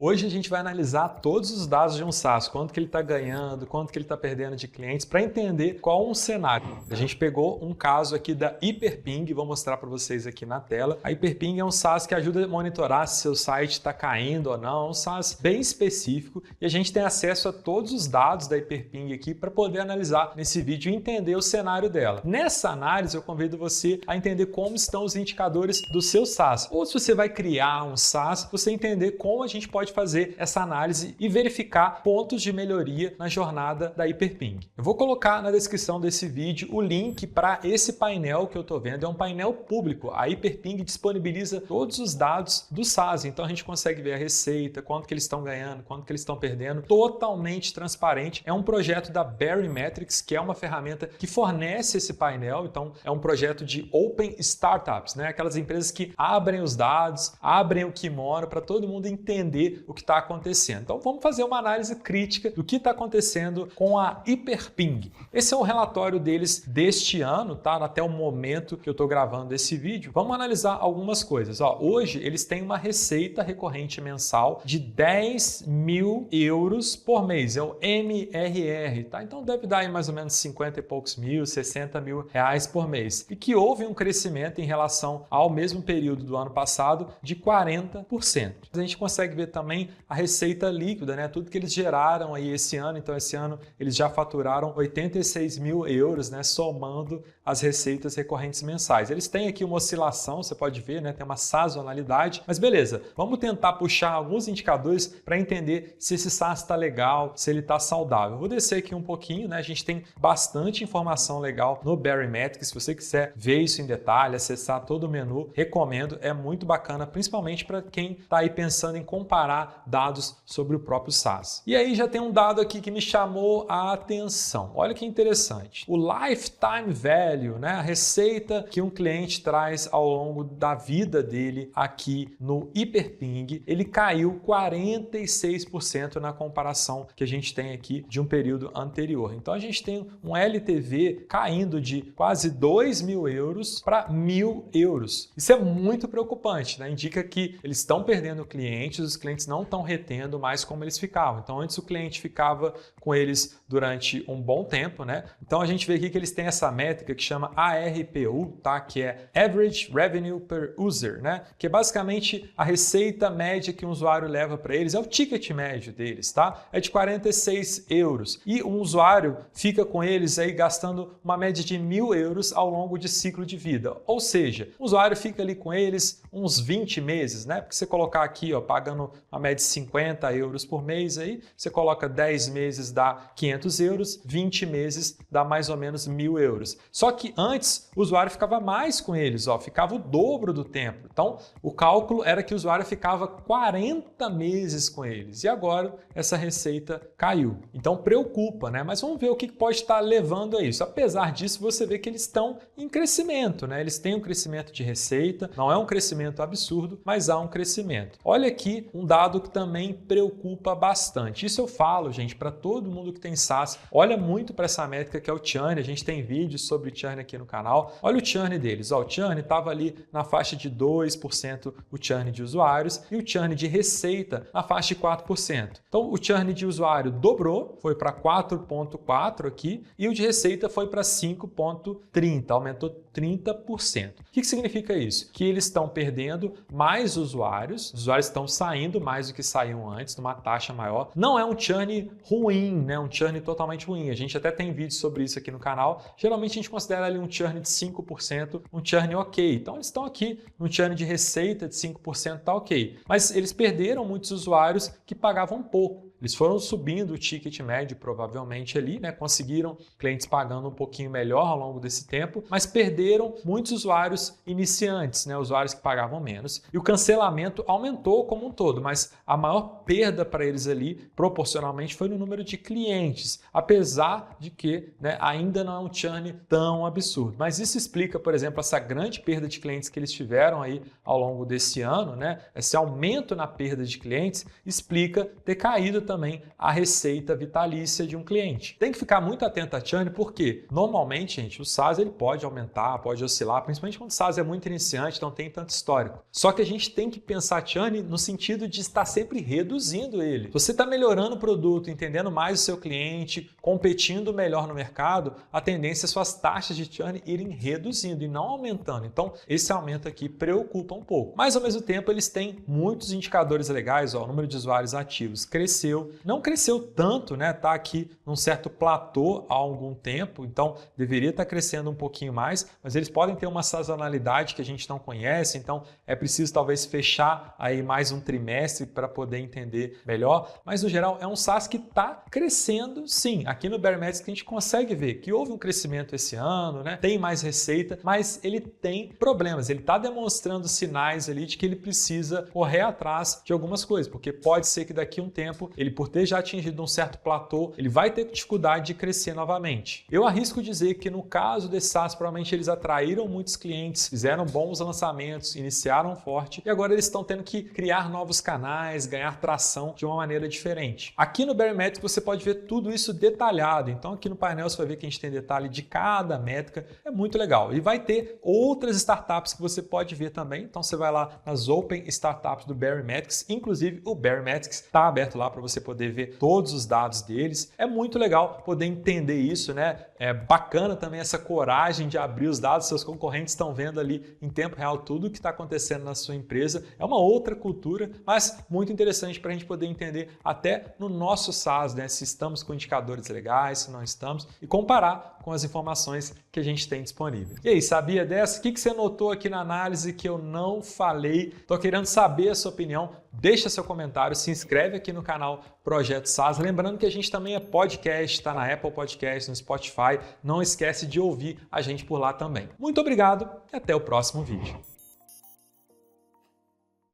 Hoje a gente vai analisar todos os dados de um SaaS, quanto que ele está ganhando, quanto que ele está perdendo de clientes, para entender qual um cenário. A gente pegou um caso aqui da Hyperping, vou mostrar para vocês aqui na tela. A Hyperping é um SaaS que ajuda a monitorar se seu site está caindo ou não, é um SaaS bem específico e a gente tem acesso a todos os dados da Hyperping aqui para poder analisar nesse vídeo e entender o cenário dela. Nessa análise eu convido você a entender como estão os indicadores do seu SaaS. Ou se você vai criar um SaaS, você entender como a gente pode fazer essa análise e verificar pontos de melhoria na jornada da Hyperping. Eu vou colocar na descrição desse vídeo o link para esse painel que eu estou vendo, é um painel público. A Hyperping disponibiliza todos os dados do SaaS, então a gente consegue ver a receita, quanto que eles estão ganhando, quanto que eles estão perdendo, totalmente transparente. É um projeto da Barymetrics, que é uma ferramenta que fornece esse painel, então é um projeto de Open Startups, né? Aquelas empresas que abrem os dados, abrem o kimono para todo mundo entender o que está acontecendo. Então vamos fazer uma análise crítica do que está acontecendo com a Hyperping. Esse é o relatório deles deste ano, tá? Até o momento que eu estou gravando esse vídeo. Vamos analisar algumas coisas. Hoje eles têm uma receita recorrente mensal de 10 mil euros por mês, é o MRR, tá? Então deve dar aí mais ou menos 50 e poucos mil, 60 mil reais por mês. E que houve um crescimento em relação ao mesmo período do ano passado de 40%. A gente consegue ver também a receita líquida, né? Tudo que eles geraram aí esse ano. Então esse ano eles já faturaram 86 mil euros, né? Somando as receitas recorrentes mensais. Eles têm aqui uma oscilação, você pode ver, né? Tem uma sazonalidade, mas beleza. Vamos tentar puxar alguns indicadores para entender se esse SaaS está legal, se ele está saudável. Vou descer aqui um pouquinho, né? A gente tem bastante informação legal no Barymetrics. Se você quiser ver isso em detalhe, acessar todo o menu, recomendo. É muito bacana, principalmente para quem está aí pensando em comparar dados sobre o próprio SaaS. E aí já tem um dado aqui que me chamou a atenção. Olha que interessante. O Lifetime Value, né? A receita que um cliente traz ao longo da vida dele aqui no Hyperping, ele caiu 46% na comparação que a gente tem aqui de um período anterior. Então a gente tem um LTV caindo de quase 2 mil euros para 1.000 euros. Isso é muito preocupante, né? Indica que eles estão perdendo clientes, os clientes não estão retendo mais como eles ficavam. Então antes o cliente ficava com eles durante um bom tempo, né? Então a gente vê aqui que eles têm essa métrica que chama ARPU, tá? Que é Average Revenue per User, né? Que é basicamente a receita média que um usuário leva para eles, é o ticket médio deles, tá? É de 46 euros. E um usuário fica com eles aí gastando uma média de 1.000 euros ao longo de ciclo de vida. Ou seja, o usuário fica ali com eles uns 20 meses, né? Porque você colocar aqui, ó, pagando uma média de 50 euros por mês aí, você coloca 10 meses dá 500 euros, 20 meses dá mais ou menos 1.000 euros. Só que antes o usuário ficava mais com eles, ó, ficava o dobro do tempo. Então o cálculo era que o usuário ficava 40 meses com eles e agora essa receita caiu. Então preocupa, né? Mas vamos ver o que pode estar levando a isso. Apesar disso, você vê que eles estão em crescimento, né? Eles têm um crescimento de receita, não é um crescimento absurdo, mas há um crescimento. Olha aqui um dado que também preocupa bastante. Isso eu falo, gente, para todo mundo que tem SaaS. Olha muito para essa métrica que é o churn. A gente tem vídeos sobre churn aqui no canal. Olha o churn deles. Ó, o churn estava ali na faixa de 2% o churn de usuários e o churn de receita na faixa de 4%. Então o churn de usuário dobrou, foi para 4,4 aqui e o de receita foi para 5,30, aumentou 30%. O que significa isso? Que eles estão perdendo mais usuários, os usuários estão saindo mais do que saíam antes, numa taxa maior. Não é um churn ruim, né? Um churn totalmente ruim. A gente até tem vídeo sobre isso aqui no canal. Geralmente a gente considera ali um churn de 5%, um churn ok. Então eles estão aqui no churn de receita de 5%, tá ok. Mas eles perderam muitos usuários que pagavam pouco. Eles foram subindo o ticket médio provavelmente ali, né? Conseguiram clientes pagando um pouquinho melhor ao longo desse tempo, mas perderam muitos usuários iniciantes, né? Usuários que pagavam menos. E o cancelamento aumentou como um todo, mas a maior perda para eles ali, proporcionalmente, foi no número de clientes, apesar de que, né, ainda não é um churn tão absurdo. Mas isso explica, por exemplo, essa grande perda de clientes que eles tiveram aí ao longo desse ano, né? Esse aumento na perda de clientes explica ter caído também a receita vitalícia de um cliente. Tem que ficar muito atento a churn, porque normalmente, gente, o SaaS ele pode aumentar, pode oscilar, principalmente quando o SaaS é muito iniciante, não tem tanto histórico. Só que a gente tem que pensar churn no sentido de estar sempre reduzindo ele. Se você está melhorando o produto, entendendo mais o seu cliente, competindo melhor no mercado, a tendência é suas taxas de churn irem reduzindo e não aumentando. Então, esse aumento aqui preocupa um pouco. Mas, ao mesmo tempo, eles têm muitos indicadores legais. Ó, o número de usuários ativos cresceu. Não cresceu tanto, né? Está aqui num certo platô há algum tempo, então deveria estar crescendo um pouquinho mais, mas eles podem ter uma sazonalidade que a gente não conhece, então é preciso talvez fechar aí mais um trimestre para poder entender melhor. Mas, no geral, é um SaaS que está crescendo, sim. Aqui no Baremetrics a gente consegue ver que houve um crescimento esse ano, né? Tem mais receita, mas ele tem problemas. Ele está demonstrando sinais ali de que ele precisa correr atrás de algumas coisas, porque pode ser que daqui a um tempo, ele por ter já atingido um certo platô, ele vai ter dificuldade de crescer novamente. Eu arrisco dizer que no caso desse SaaS, provavelmente eles atraíram muitos clientes, fizeram bons lançamentos, iniciaram forte e agora eles estão tendo que criar novos canais, ganhar tração de uma maneira diferente. Aqui no Baremetrics você pode ver tudo isso detalhado, então aqui no painel você vai ver que a gente tem detalhe de cada métrica, é muito legal. E vai ter outras startups que você pode ver também, então você vai lá nas Open Startups do Baremetrics, inclusive o Baremetrics está aberto lá para você poder ver todos os dados deles. É muito legal poder entender isso, né? É bacana também essa coragem de abrir os dados, seus concorrentes estão vendo ali em tempo real tudo o que está acontecendo na sua empresa. É uma outra cultura, mas muito interessante para a gente poder entender até no nosso SaaS, né? Se estamos com indicadores legais, se não estamos, e comparar com as informações que a gente tem disponível. E aí, sabia dessa? O que você notou aqui na análise que eu não falei? Estou querendo saber a sua opinião. Deixa seu comentário, se inscreve aqui no canal Projeto SaaS. Lembrando que a gente também é podcast, está na Apple Podcast, no Spotify. Não esquece de ouvir a gente por lá também. Muito obrigado e até o próximo vídeo.